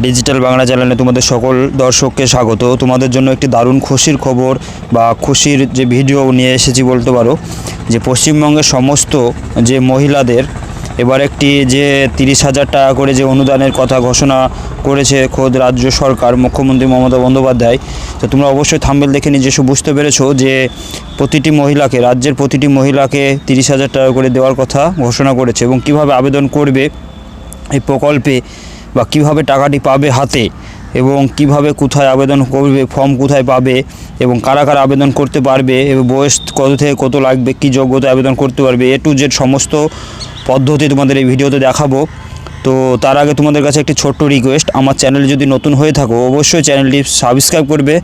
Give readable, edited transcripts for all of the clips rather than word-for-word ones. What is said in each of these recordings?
Digital Bangla চ্যানেলে তোমাদের সকল দর্শককে স্বাগত। তোমাদের জন্য একটি দারুণ খুশির খবর বা খুশির যে ভিডিও নিয়ে এসেছি বলতে পারো, যে পশ্চিমবঙ্গের সমস্ত যে মহিলাদের এবার একটি যে 30,000 টাকা করে যে অনুদানের কথা ঘোষণা করেছে খোদ রাজ্য সরকার, মুখ্যমন্ত্রী মমতা বন্দ্যোপাধ্যায়। তো তোমরা অবশ্যই থাম্বনেল দেখে নিজস্ব বুঝতে পেরেছো যে প্রতিটি মহিলাকে, রাজ্যের প্রতিটি মহিলাকে 30,000 টাকা করে দেওয়ার কথা ঘোষণা করেছে এবং কিভাবে আবেদন করবে এই প্রকল্পে বা কীভাবে টাকাটি পাবে হাতে এবং কিভাবে কোথায় আবেদন করবে, ফর্ম কোথায় পাবে এবং কারা কারা আবেদন করতে পারবে এবং বয়স কত থেকে কত লাগবে, কী যোগ্যতা আবেদন করতে পারবে, A to Z সমস্ত পদ্ধতি তোমাদের এই ভিডিওতে দেখাবো। তো তার আগে তোমাদের কাছে একটি ছোট্ট রিকোয়েস্ট, আমার চ্যানেলে যদি নতুন হয়ে থাকো অবশ্যই চ্যানেলটি সাবস্ক্রাইব করবে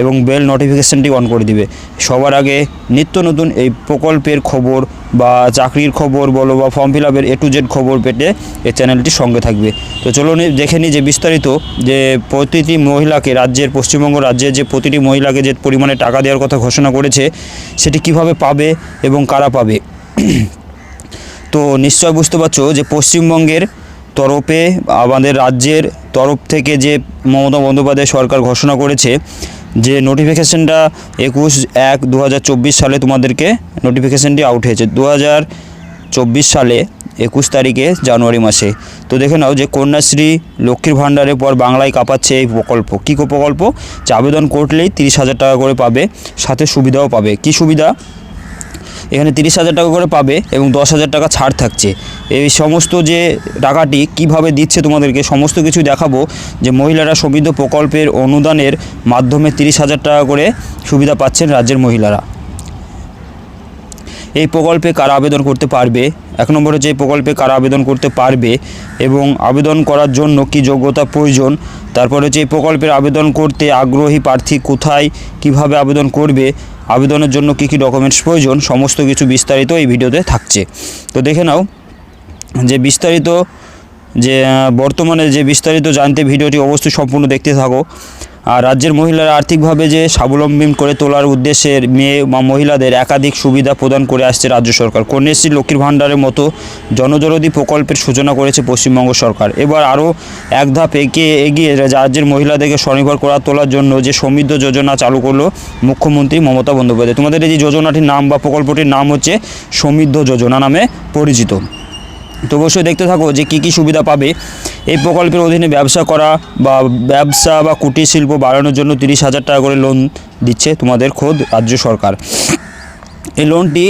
এবং বেল নোটিফিকেশানটি অন করে দিবে। সবার আগে নিত্য নতুন এই প্রকল্পের খবর বা চাকরির খবর বলো বা ফর্ম ফিল আপের A to Z খবর পেতে এই চ্যানেলটি সঙ্গে থাকবে। তো চলো দেখে নিই যে বিস্তারিত যে প্রতিটি মহিলাকে, রাজ্যের পশ্চিমবঙ্গ রাজ্যের যে প্রতিটি মহিলাকে যে পরিমাণে টাকা দেওয়ার কথা ঘোষণা করেছে সেটি কিভাবে পাবে এবং কারা পাবে। তো নিশ্চয় বুঝতে পারছো যে পশ্চিমবঙ্গের তরফে, আমাদের রাজ্যের তরফ থেকে যে মমতা বন্দ্যোপাধ্যায় সরকার ঘোষণা করেছে যে নোটিফিকেশানটা 21/1/2024 সালে তোমাদেরকে নোটিফিকেশানটি আউট হয়েছে 2024 সালে 21 তারিখে জানুয়ারি মাসে। তো দেখে নাও যে কন্যাশ্রী, লক্ষ্মীর ভাণ্ডারের পর বাংলায় কাঁপাচ্ছে এই প্রকল্প। কী প্রকল্প? যে আবেদন করলেই 30,000 টাকা করে পাবে, সাথে সুবিধাও পাবে। কি সুবিধা? এখানে 30,000 টাকা করে পাবে এবং 10,000 টাকা ছাড় থাকছে। এই সমস্ত যে টাকাটি কিভাবে দিচ্ছে তোমাদেরকে সমস্ত কিছু দেখাবো। যে মহিলারা সমৃদ্ধ প্রকল্পের অনুদানের মাধ্যমে 30,000 টাকা করে সুবিধা পাচ্ছেন রাজ্যের মহিলারা। এই প্রকল্পে কারা আবেদন করতে পারবে? 1 নম্বর হচ্ছে এই প্রকল্পে কারা আবেদন করতে পারবে এবং আবেদন করার জন্য কি যোগ্যতা প্রয়োজন। তারপর হচ্ছে এই প্রকল্পের আবেদন করতে আগ্রহী প্রার্থী কোথায়, কিভাবে আবেদন করবে, আবেদনের জন্য কী কী ডকুমেন্টস প্রয়োজন, সমস্ত কিছু বিস্তারিত এই ভিডিওতে থাকছে। তো দেখে নাও যে বিস্তারিত যে বর্তমানে যে বিস্তারিত জানতে ভিডিওটি অবশ্যই সম্পূর্ণ দেখতে থাকো। আর রাজ্যের মহিলারা আর্থিকভাবে যে স্বাবলম্বী করে তোলার উদ্দেশ্যে মেয়ে বা মহিলাদের একাধিক সুবিধা প্রদান করে আসছে রাজ্য সরকার। কন্যাশ্রী, লক্ষ্মীর ভাণ্ডারের মতো জনদরদি প্রকল্পের সূচনা করেছে পশ্চিমবঙ্গ সরকার। এবার আরও এক ধাপ এগিয়ে রাজ্যের মহিলাদেরকে স্বনির্ভর করা তোলার জন্য যে সমৃদ্ধ যোজনা চালু করলো মুখ্যমন্ত্রী মমতা বন্দ্যোপাধ্যায়। তোমাদের এই যে যোজনাটির নাম বা প্রকল্পটির নাম হচ্ছে সমৃদ্ধ যোজনা নামে পরিচিত। তো অবশ্যই দেখতে থাকো যে কী কী সুবিধা পাবে। এই প্রকল্পের অধীনে ব্যবসা করা বা ব্যবসা বা কুটির শিল্প বাড়ানোর জন্য 30,000 টাকা করে লোন দিচ্ছে তোমাদের খোদ রাজ্য সরকার। এই লোনটি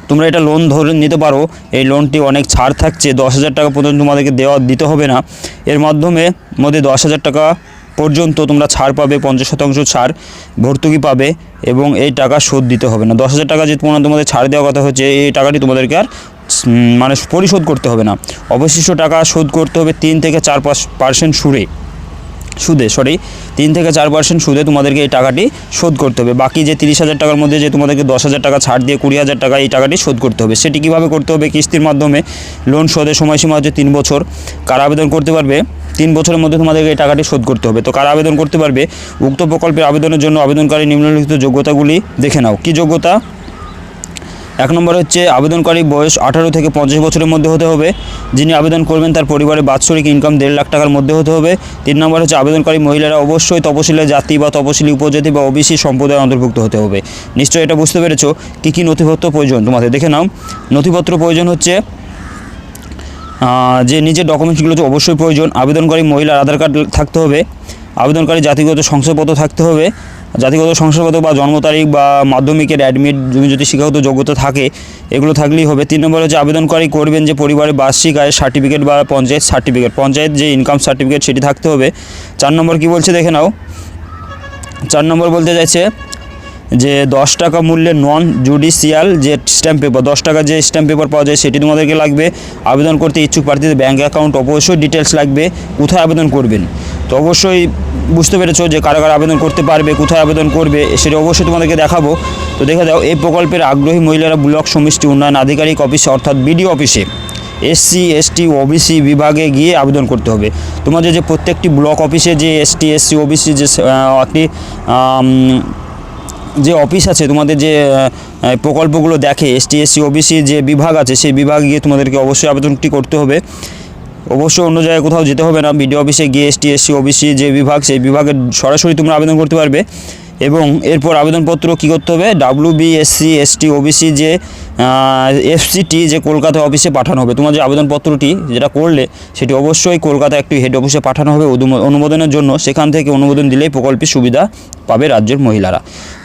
তোমরা এটা লোন ধরে নিতে পারো। এই লোনটি অনেক ছাড় থাকছে, 10,000 টাকা পর্যন্ত তোমাদেরকে দিতে হবে না। এর মধ্যে 10,000 টাকা পর্যন্ত তোমরা ছাড় পাবে, 50% ছাড়, ভর্তুকি পাবে এবং এই টাকা শোধ দিতে হবে না। 10,000 টাকা যে তোমাদের ছাড় দেওয়ার কথা হচ্ছে, এই টাকাটি তোমাদেরকে আর পরিশোধ করতে হবে না। অবশিষ্ট টাকা শোধ করতে হবে 3 থেকে 4% সুদে 3 থেকে 4% সুদে তোমাদেরকে এই টাকাটি শোধ করতে হবে। বাকি যে 30,000 টাকার মধ্যে যে তোমাদেরকে 10,000 টাকা ছাড় দিয়ে 20,000 টাকা এই টাকাটি শোধ করতে হবে। সেটি কীভাবে করতে হবে? কিস্তির মাধ্যমে। লোন শোধের সময়সীমা হচ্ছে 3 বছর। কারা আবেদন করতে পারবে? 3 বছরের মধ্যে তোমাদেরকে এই টাকাটি শোধ করতে হবে। তো কারা আবেদন করতে পারবে? উক্ত প্রকল্পের আবেদনের জন্য আবেদনকারী নিম্নলিখিত যোগ্যতাগুলি দেখে নাও। কি যোগ্যতা? 1 নম্বর হচ্ছে আবেদনকারী বয়স 18 থেকে 50 বছরের মধ্যে হতে হবে। যিনি আবেদন করবেন তার পরিবারের বাৎসরিক ইনকাম 1.5 লাখ টাকার মধ্যে হতে হবে। 3 নম্বর হচ্ছে আবেদনকারী মহিলারা অবশ্যই তপশিলি জাতি বা তপশিলি উপজাতি বা OBC সম্প্রদায়ের অন্তর্ভুক্ত হতে হবে। নিশ্চয়ই এটা বুঝতে পেরেছো কী কী নথিপত্র প্রয়োজন তোমাদের। দেখে নাও, নথিপত্র প্রয়োজন হচ্ছে যে নিজের ডকুমেন্টসগুলো তো অবশ্যই প্রয়োজন। আবেদনকারী মহিলার আধার কার্ড থাকতে হবে। আবেদনকারী জাতিগত শংসাপত্র থাকতে হবে। জাতিগত শংসাপত্র বা জন্ম তারিখ বা মাধ্যমিকের অ্যাডমিট, যদি শিক্ষাগত যোগ্যতা থাকে এগুলো থাকলেই হবে। 3 নম্বর হচ্ছে আবেদনকারী করবেন যে পরিবারের বার্ষিক আয়ের সার্টিফিকেট বা পঞ্চায়েত যে ইনকাম সার্টিফিকেট সেটি থাকতে হবে। 4 নম্বর কী বলছে দেখে নাও। 4 নম্বর বলতে চাইছে যে 10 টাকা মূল্যের নন জুডিশিয়াল যে স্ট্যাম্প পেপার, 10 টাকার যে স্ট্যাম্প পেপার পাওয়া যায় সেটি তোমাদেরকে লাগবে। আবেদন করতে ইচ্ছুক প্রার্থীদের ব্যাঙ্ক অ্যাকাউন্ট অবশ্যই ডিটেলস লাগবে, কোথায় আবেদন করবেন। তো অবশ্যই বুঝতে পেরেছো যে কারা কারা আবেদন করতে পারবে, কোথায় আবেদন করবে সেটা অবশ্যই তোমাদেরকে দেখাবো। তো দেখে দাও, এই প্রকল্পের আগ্রহী মহিলারা ব্লক সমষ্টি উন্নয়ন আধিকারিক অফিসে অর্থাৎ BDO অফিসে SC ST OBC বিভাগে গিয়ে আবেদন করতে হবে। তোমাদের যে প্রত্যেকটি ব্লক অফিসে যে ST SC OBC যে একটি যে অফিস আছে, তোমাদের যে প্রকল্পগুলো দেখে ST SC OBC যে বিভাগ আছে সেই বিভাগে গিয়ে তোমাদেরকে অবশ্যই আবেদনটি করতে হবে। অবশ্যই অন্য জায়গায় কোথাও যেতে হবে না, বিডিও অফিসে গিয়ে এসটি এসসি ওবিসি যে বিভাগ সেই বিভাগের সরাসরি তোমরা আবেদন করতে পারবে। এবং এরপর আবেদনপত্র কী করতে হবে, WBSC ST OBC যে FCT যে কলকাতা অফিসে পাঠানো হবে। তোমার যে আবেদনপত্রটি যেটা করলে সেটি অবশ্যই কলকাতা একটি হেড অফিসে পাঠানো হবে অনুমোদনের জন্য। সেখান থেকে অনুমোদন দিলেই প্রকল্পের সুবিধা পাবে রাজ্যের মহিলারা।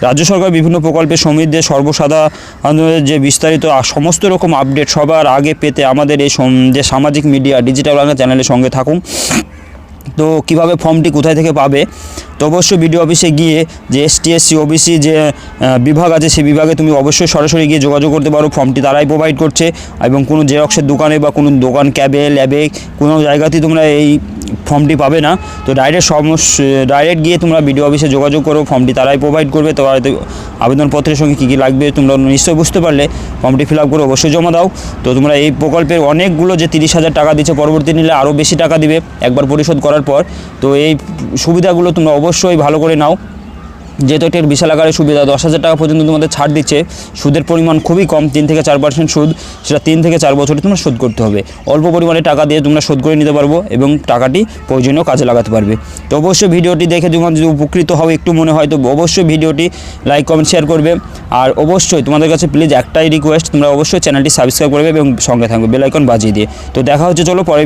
রাজ্য সরকার বিভিন্ন প্রকল্পের সমিতিদের সর্বসাধারণের যে বিস্তারিত সমস্ত রকম আপডেট সবার আগে পেতে আমাদের এই যে সামাজিক মিডিয়া ডিজিটাল বাংলা চ্যানেলের সঙ্গে থাকুন। তো কিভাবে ফর্মটি কোথায় থেকে পাবে, তো অবশ্যই বিডিও অফিসে গিয়ে যে ST SC OBC যে বিভাগ আছে সেই বিভাগে তুমি অবশ্যই সরাসরি গিয়ে যোগাযোগ করতে পারো। ফর্মটি তারাই প্রোভাইড করছে এবং কোনো জেরক্সের দোকানে বা কোনো দোকান ক্যাবে ল্যাবে কোনো জায়গাতেই তোমরা এই ফর্মটি পাবে না। তো ডাইরেক্ট গিয়ে তোমরা বিডিও অফিসে যোগাযোগ করো, ফর্মটি তারাই প্রোভাইড করবে। তো আবেদনপত্রের সঙ্গে কী কী লাগবে তোমরা নিশ্চয়ই বুঝতে পারলে। ফর্মটি ফিল আপ করে অবশ্যই জমা দাও। তো তোমরা এই প্রকল্পের অনেকগুলো যে 30,000 টাকা দিচ্ছে, পরবর্তী নিলে আরও বেশি টাকা দিবে একবার পরিশোধ করার পর। তো এই সুবিধাগুলো তোমরা অবশ্যই ভালো করে নাও, যেহেতু এটির বিশাল আকারের সুবিধা। 10,000 টাকা পর্যন্ত তোমাদের ছাড় দিচ্ছে, সুদের পরিমাণ খুবই কম, 3 থেকে 4% সুদ, সেটা 3 থেকে 4 বছরে তোমরা শোধ করতে হবে। অল্প পরিমাণে টাকা দিয়ে তোমরা শোধ করে নিতে পারবো এবং টাকাটি প্রয়োজনীয় কাজে লাগাতে পারবে। তো অবশ্যই ভিডিওটি দেখে তোমরা যদি উপকৃত হও একটু মনে হয় তো অবশ্যই ভিডিওটি লাইক কমেন্ট শেয়ার করবে। আর অবশ্যই তোমাদের কাছে প্লিজ একটাই রিকোয়েস্ট, তোমরা অবশ্যই চ্যানেলটি সাবস্ক্রাইব করবে এবং সঙ্গে থাকবে বেল আইকন বাজিয়ে দিয়ে। তো দেখা হচ্ছে চলো পরে।